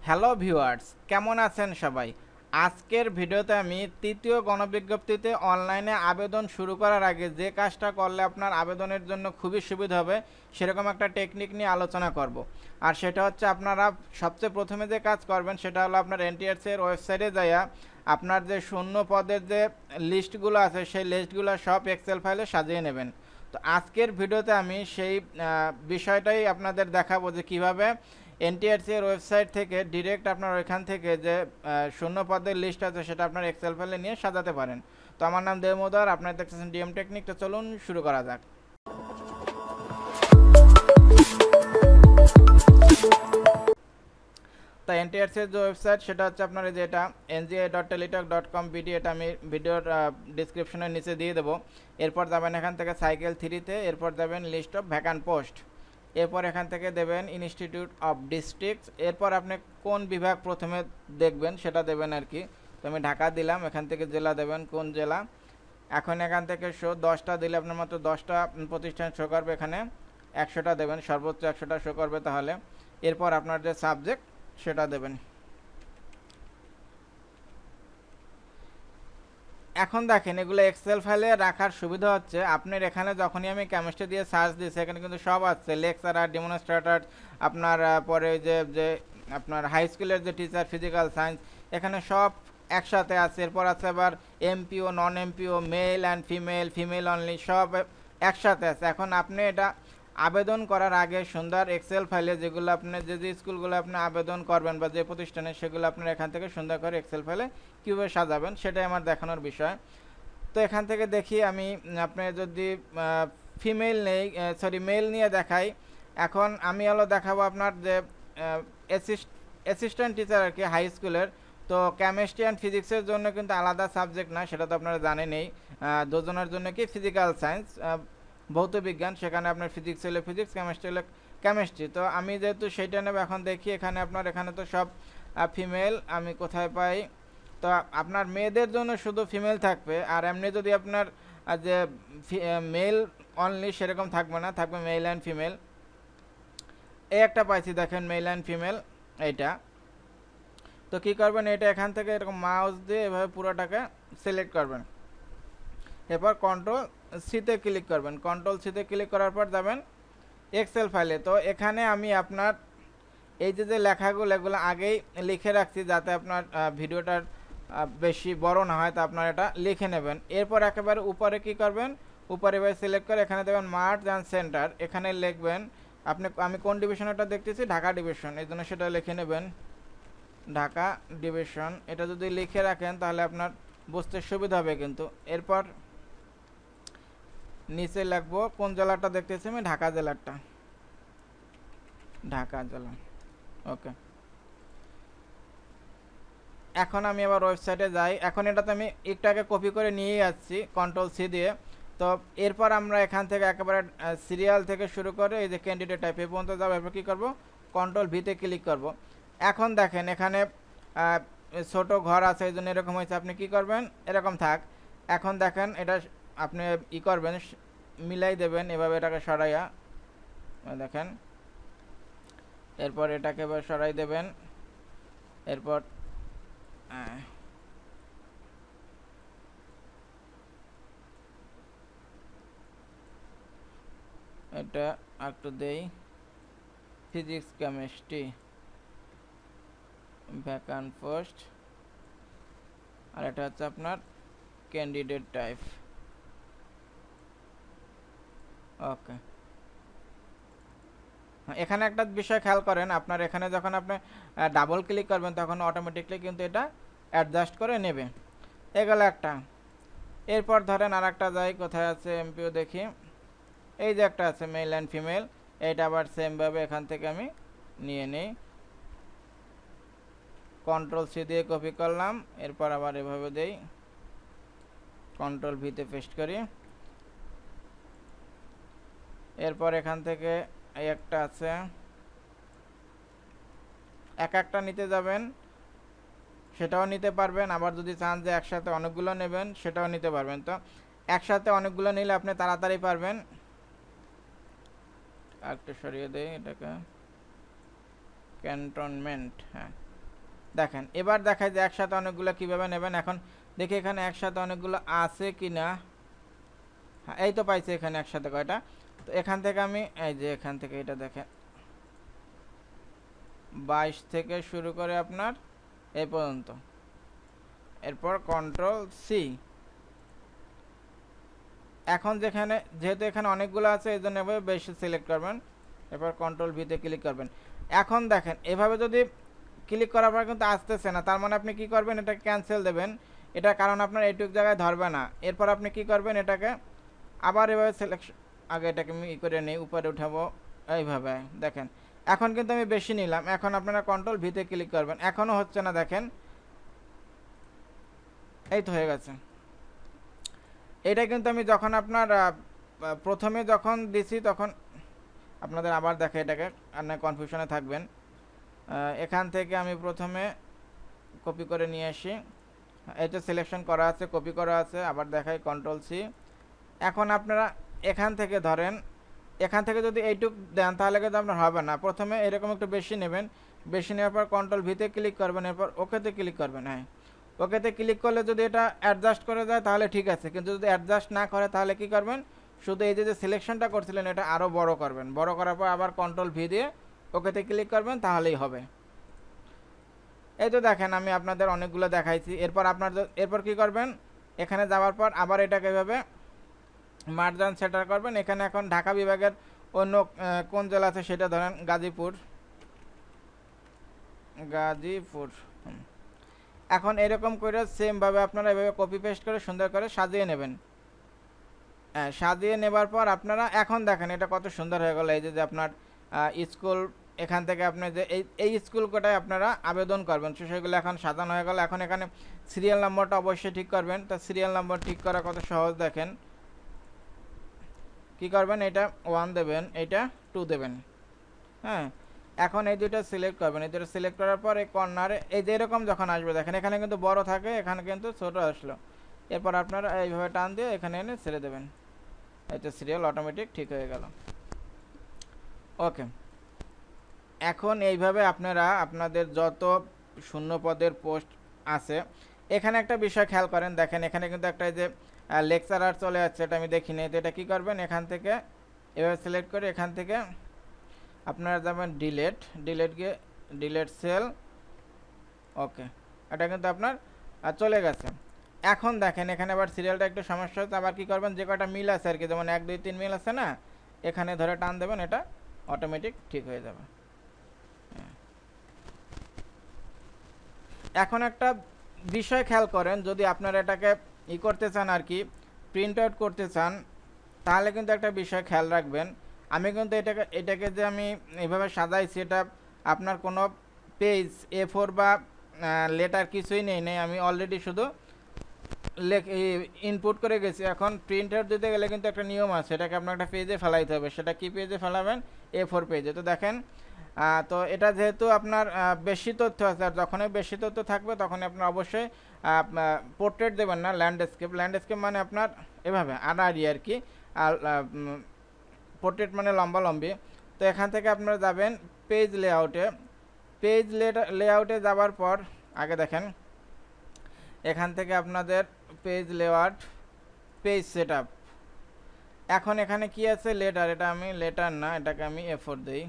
Hello viewers, কেমন আছেন সবাই? আজকের ভিডিওতে আমি তৃতীয় গণবিজ্ঞপ্তিতে অনলাইনে আবেদন শুরু করার আগে যে কাজটা করলে আপনার আবেদনের জন্য খুবই সুবিধা হবে সেরকম একটা টেকনিক নিয়ে আলোচনা করব। আর সেটা হচ্ছে আপনারা সবচেয়ে প্রথমে যে কাজ করবেন সেটা হলো আপনার এনটিআরসি এর ওয়েবসাইটে যাইয়া আপনার যে শূন্য পদের যে লিস্টগুলো আছে সেই লিস্টগুলো সব এক্সেল ফাইলে সাজিয়ে নেবেন। তো আজকের ভিডিওতে আমি সেই বিষয়টাই আপনাদের দেখাবো যে কীভাবে এনটিআরসি এর ওয়েবসাইট থেকে ডিরেক্ট আপনার ওইখান থেকে যে শূন্য পদের লিস্ট আছে সেটা আপনার এক্সেল ফাইলে নিয়ে সাজাতে পারেন। তো আমার নাম দেবমোদার, আপনারা দেখতেছেন ডিএমটেকনিক। তো চলুন শুরু করা যাক। তো এনটিআরসি এর যে ওয়েবসাইট সেটা হচ্ছে আপনার যেটা ngi.teletalk.com.bd, এটা আমি ভিডিওর ডিসক্রিপশনের নিচে দিয়ে দেবো। এরপর যাবেন এখান থেকে সাইকেল 3-তে, এরপর যাবেন লিস্ট অফ ভ্যাকান্ট পোস্ট, এরপর এখান থেকে দেবেন ইনস্টিটিউট অফ ডিস্ট্রিক্টস, এরপর আপনি কোন বিভাগ প্রথমে দেখবেন সেটা দেবেন আর কি। তো আমি ঢাকা দিলাম, এখান থেকে জেলা দেবেন কোন জেলা। এখন এখান থেকে শো 10টা দিলে আপনার মাত্র 10টা প্রতিষ্ঠান শো করবে, এখানে 100টা দেবেন, সর্বোচ্চ 100টা শো করবে তাহলে। এরপর আপনার যে সাবজেক্ট সেটা দেবেন। এখন দেখেন এগুলো এক্সেল ফাইলে রাখার সুবিধা হচ্ছে আপনার এখানে যখনই আমি কেমিস্ট্রি দিয়ে সার্চ দিয়েছি এখানে কিন্তু সব আছে, লেকচারার, ডেমনস্ট্রেটর, আপনার পরে যে আপনার হাই স্কুলের যে টিচার ফিজিক্যাল সায়েন্স, এখানে সব একসাথে আছে। এরপর আছে আবার MPO, non MPO, male and female, female only, সব একসাথে আছে। এখন আপনি এটা আবেদন করার আগে সুন্দর এক্সেল ফাইলে যেগুলো আপনি যে স্কুলগুলো আপনি আবেদন করবেন বা যে প্রতিষ্ঠানে, সেগুলো আপনার এখান থেকে সুন্দর করে এক্সেল ফাইলে কীভাবে সাজাবেন সেটাই আমার দেখানোর বিষয়। তো এখান থেকে দেখি আমি আপনি যদি ফিমেল নেই, মেল নিয়ে দেখাই। এখন আমি হলো দেখাবো আপনার যে অ্যাসিস্ট্যান্ট টিচার আর কি হাই স্কুলের। তো কেমিস্ট্রি অ্যান্ড ফিজিক্সের জন্য কিন্তু আলাদা সাবজেক্ট না, সেটা তো আপনারা জানেনই। দুজনের জন্য কি ফিজিক্যাল সায়েন্স, ভৌত বিজ্ঞান, সেখানে আপনার ফিজিক্স হলে ফিজিক্স, কেমিস্ট্রি হলে কেমিস্ট্রি। তো আমি যেহেতু সেইটা নেব, এখন দেখি এখানে আপনার এখানে তো সব ফিমেল, আমি কোথায় পাই। তো আপনার মেয়েদের জন্য শুধু ফিমেল থাকবে, আর এমনি যদি আপনার যে মেল অনলি সেরকম থাকবে না, থাকবে মেল অ্যান্ড ফিমেল। এই একটা পাইছি দেখেন, মেল অ্যান্ড ফিমেল এইটা। তো কী করবেন, এটা এখান থেকে এরকম মাউস দিয়ে এভাবে পুরোটাকে সিলেক্ট করবেন, এরপর কন্ট্রোল সিতে ক্লিক করবেন। কন্ট্রোল সিতে ক্লিক করার পর যাবেন এক্সেল ফাইলে। তো এখানে আমি আপনার এই যে লেখাগুলো এগুলো আগেই লিখে রাখছি যাতে আপনার ভিডিওটার বেশি বড় না হয়, তো আপনার এটা লিখে নেবেন। এরপর একেবারে উপরে কি করবেন, উপরে এবার সিলেক্ট করে এখানে দেবেন মার্জ অ্যান্ড সেন্টার, এখানে লিখবেন আপনি, আমি কোন ডিভিশনটা দেখতেছি, ঢাকা ডিভিশন, এই জন্য সেটা লিখে নেবেন ঢাকা ডিভিশন। এটা যদি লিখে রাখেন তাহলে আপনার বুঝতে সুবিধা হবে কিন্তু। এরপর নিচে লিখবো কোন জেলাটা দেখতেছি আমি, ঢাকা জেলাটা, ঢাকা জেলা। ওকে, এখন আমি আবার ওয়েবসাইটে যাই। এখন এটাতে আমি একটু আগে কপি করে নিয়ে যাচ্ছি কন্ট্রোল সি দিয়ে। তো এরপর আমরা এখান থেকে একেবারে সিরিয়াল থেকে শুরু করে এই যে ক্যান্ডিডেট টাইপ এই পর্যন্ত যাবো। এরপর কী করবো, কন্ট্রোল ভিতে ক্লিক করব। এখন দেখেন এখানে ছোট ঘর আছে, এই জন্য এরকম হয়েছে। আপনি কি করবেন, এরকম থাক। এখন দেখেন এটা আপনি ই করবেন, মিলাই দেবেন এভাবে, এটাকে সরাইয়া দেখেন। এরপর এটাকে এবার সরাই দেবেন। এরপর এটা একটু দেই, ফিজিক্স কেমিস্ট্রি ভ্যাকান্ট পোস্ট, আর এটা হচ্ছে আপনার ক্যান্ডিডেট টাইপ। ওকে, এখানে একটা বিষয় খেয়াল করেন, আপনার এখানে যখন আপনি ডাবল ক্লিক করবেন তখন অটোমেটিকলি কিন্তু এটা অ্যাডজাস্ট করে নেবে। এগুলো একটা। এরপর ধরেন আর একটা যাই, কোথায় আছে এমপিও দেখি, এই যে একটা আছে মেল অ্যান্ড ফিমেল, এইটা আবার সেমভাবে এখান থেকে আমি নিয়ে নিই, কন্ট্রোল সি দিয়ে কপি করলাম। এরপর আবার এভাবে দেই, কন্ট্রোল ভিতে পেস্ট করি। এরপর এখান থেকে এই একটা আছে, একটা নিতে যাবেন, সেটাও নিতে পারবেন। আবার যদি চান যে একসাথে অনেকগুলো নেবেন সেটাও নিতে পারবেন। তো একসাথে অনেকগুলো নিলে আপনি তাড়াতাড়ি পারবেন। একটু সরিয়ে দেই এটাকে, ক্যান্টনমেন্ট, হ্যাঁ দেখেন এবার দেখায় যে একসাথে অনেকগুলো কীভাবে নেবেন। এখন দেখি এখানে একসাথে অনেকগুলো আছে কি না। হ্যাঁ, এই তো পাইছি এখানে একসাথে কয়টা। তো এখান থেকে আমি এই যে এখান থেকে এটা দেখেন 22 থেকে শুরু করে আপনার এই পর্যন্ত। এরপর কন্ট্রোল সি। এখন যেহেতু এখানে অনেকগুলো আছে এই জন্য এভাবে বেশি সিলেক্ট করবেন। এরপর কন্ট্রোল ভিতে ক্লিক করবেন। এখন দেখেন এভাবে যদি ক্লিক করার পর কিন্তু আসতেছে না, তার মানে আপনি কি করবেন, এটাকে ক্যান্সেল দেবেন। এটা কারণ আপনার এইটুক জায়গায় ধরবে না। এরপর আপনি কি করবেন, এটাকে আবার এভাবে সিলেকশন, আগে এটাকে আমি করে নিই, উপরে উঠাবো এইভাবে। দেখেন এখন কিন্তু আমি বেশি নিলাম। এখন আপনারা কন্ট্রোল ভিতে ক্লিক করবেন। এখনও হচ্ছে না, দেখেন এই তো হয়ে গেছে। এটা কিন্তু আমি যখন আপনার প্রথমে যখন দিছি তখন আপনাদের আবার দেখে, এটাকে আপনার কনফিউশনে থাকবেন। এখান থেকে আমি প্রথমে কপি করে নিয়ে আসি। এটা সিলেকশন করা আছে, কপি করা আছে, আবার দেখাই কন্ট্রোল সি। এখন আপনারা এখান থেকে ধরেন, এখান থেকে যদি এইটুক দেন তাহলে কিন্তু আপনার হবে না। প্রথমে এরকম একটু বেশি নেবেন, বেশি নেওয়ার পর কন্ট্রোল ভিতে ক্লিক করবেন, এরপর ওকেতে ক্লিক করবেন। হ্যাঁ, ওকেতে ক্লিক করলে যদি এটা অ্যাডজাস্ট করে যায় তাহলে ঠিক আছে, কিন্তু যদি অ্যাডজাস্ট না করে তাহলে কি করবেন, শুধু এই যে সিলেকশনটা করছিলেন এটা আরও বড় করবেন। বড় করার পর আবার কন্ট্রোল ভি দিয়ে ওকেতে ক্লিক করবেন, তাহলেই হবে। এই তো দেখেন আমি আপনাদের অনেকগুলো দেখাইছি। এরপর কি করবেন, এখানে যাওয়ার পর আবার এটাকে এভাবে মার্জান সেটার করবেন। এখানে এখন ঢাকা বিভাগের অন্য কোন জেলা আছে সেটা ধরেন গাজীপুর। এখন এরকম করে সেমভাবে আপনারা এভাবে কপি পেস্ট করে সুন্দর করে সাজিয়ে নেবেন। হ্যাঁ, সাজিয়ে নেবার পর আপনারা এখন দেখেন এটা কত সুন্দর হয়ে গেল। এই যে আপনার স্কুল, এখান থেকে আপনি যে এই স্কুল কোটায় আপনারা আবেদন করবেন, সেগুলো এখন সাজানো হয়ে গেল। এখন এখানে সিরিয়াল নাম্বারটা অবশ্যই ঠিক করবেন। তা সিরিয়াল নাম্বার ঠিক করা কত সহজ, দেখেন কি করবেন, এটা 1 দেবেন, এটা 2 দেবেন। হ্যাঁ, এখন এই দুইটা সিলেক্ট করবেন। এই দুটো সিলেক্ট করার পর এই কর্নারে এই যে এরকম যখন আসবে, দেখেন এখানে কিন্তু বড় থাকে, এখানে কিন্তু ছোট আসলো। এরপর আপনারা এইভাবে টান দিয়ে এখানে এনে ছেড়ে দেবেন। এটা সিরিয়াল অটোমেটিক ঠিক হয়ে গেল। ওকে, এখন এইভাবে আপনারা আপনাদের যত শূন্য পদের পোস্ট আছে, এখানে একটা বিষয় খেয়াল করেন। দেখেন এখানে কিন্তু একটা যে লেকচারার চলে যাচ্ছে, এটা আমি দেখিনি। তো এটা কী করবেন, এখান থেকে এভাবে সিলেক্ট করে এখান থেকে আপনারা যাবেন গিয়ে ডিলেট সেল। ওকে, এটা কিন্তু আপনার চলে গেছে। এখন দেখেন এখানে আবার সিরিয়ালটা একটু সমস্যা হচ্ছে। আবার কী করবেন, যে কটা মিল আছে আর কি, যেমন 1 2 3 মিল আছে না, এখানে ধরে টান দেবেন, এটা অটোমেটিক ঠিক হয়ে যাবে। এখন একটা বিষয় খেয়াল করেন, যদি আপনারা এটাকে করতে চান আর কি, প্রিন্ট আউট করতে চান, তাহলে কিন্তু একটা বিষয় খেয়াল রাখবেন। আমি কিন্তু এটাকে যে আমি এভাবে সাজাইছি, এটা আপনার কোনো পেজ A4 বা লেটার কিছুই নেই। আমি অলরেডি শুধু ইনপুট করে গেছি। এখন প্রিন্ট আউট দিতে গেলে কিন্তু একটা নিয়ম আছে, এটাকে আপনার একটা পেজে ফেলাইতে হবে। সেটা কি পেজে ফেলাবেন, A4 পেজে। তো দেখেন, তো এটা যেহেতু আপনার বেশি তথ্য আছে, আর যখনই বেশি তথ্য থাকবে তখনই আপনার অবশ্যই পোর্ট্রেট দেবেন না, ল্যান্ডস্কেপ মানে আপনার এভাবে আড়াআড়ি আর কি, আর পোর্ট্রেট মানে লম্বালম্বি। তো এখান থেকে আপনারা যাবেন পেজ লেআউটে যাওয়ার পর আগে দেখেন এখান থেকে আপনাদের পেজ লেআউট, পেজ সেটআপ। এখন এখানে কি আছে, লেটার, এটা আমি লেটার না, এটাকে আমি A4 দেই।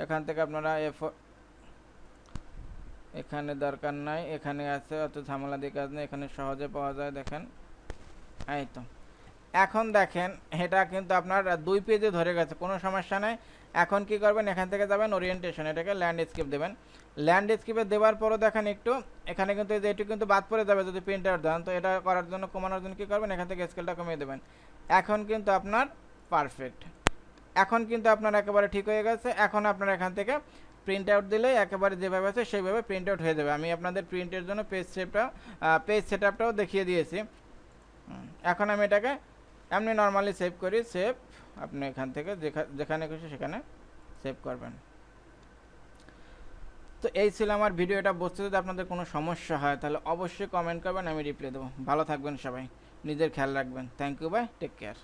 এখান থেকে আপনারা A4, এখানে দরকার নাই, এখানে আছে, অত ঝামেলা দিয়ে কাজ নেই, এখানে সহজে পাওয়া যায়। দেখেন এই তো। এখন দেখেন এটা কিন্তু আপনার 2 পেজে ধরে গেছে, কোনো সমস্যা নাই। এখন কি করবেন, এখান থেকে যাবেন ওরিয়েন্টেশন, এটাকে ল্যান্ডস্কেপ দেবেন। ল্যান্ডস্কেপে দেওয়ার পরও দেখেন একটু এখানে কিন্তু এই যে এটু কিন্তু বাদ পড়ে যাবে যদি প্রিন্ট আউট দেন। তো এটা করার জন্য, কমানোর জন্য কী করবেন, এখান থেকে স্কেলটা কমিয়ে দেবেন। এখন কিন্তু আপনার পারফেক্ট, এখন কিন্তু আপনার একেবারে ঠিক হয়ে গেছে। এখন আপনার এখান থেকে প্রিন্ট আউট দিলেই একেবারে যেভাবে আছে সেইভাবে প্রিন্ট আউট হয়ে যাবে। আমি আপনাদের প্রিন্টের জন্য পেজ সেটআপটাও দেখিয়ে দিয়েছি। এখন আমি এটাকে এমনি নর্মালি সেভ করি। সেভ, আপনি এখান থেকে যেখানে খুশি সেখানে সেভ করবেন। তো এই ছিল আমার ভিডিও। এটা বুঝতে যদি আপনাদের কোনো সমস্যা হয় তাহলে অবশ্যই কমেন্ট করবেন, আমি রিপ্লাই দেবো। ভালো থাকবেন সবাই, নিজের খেয়াল রাখবেন। Thank you, bye, take care.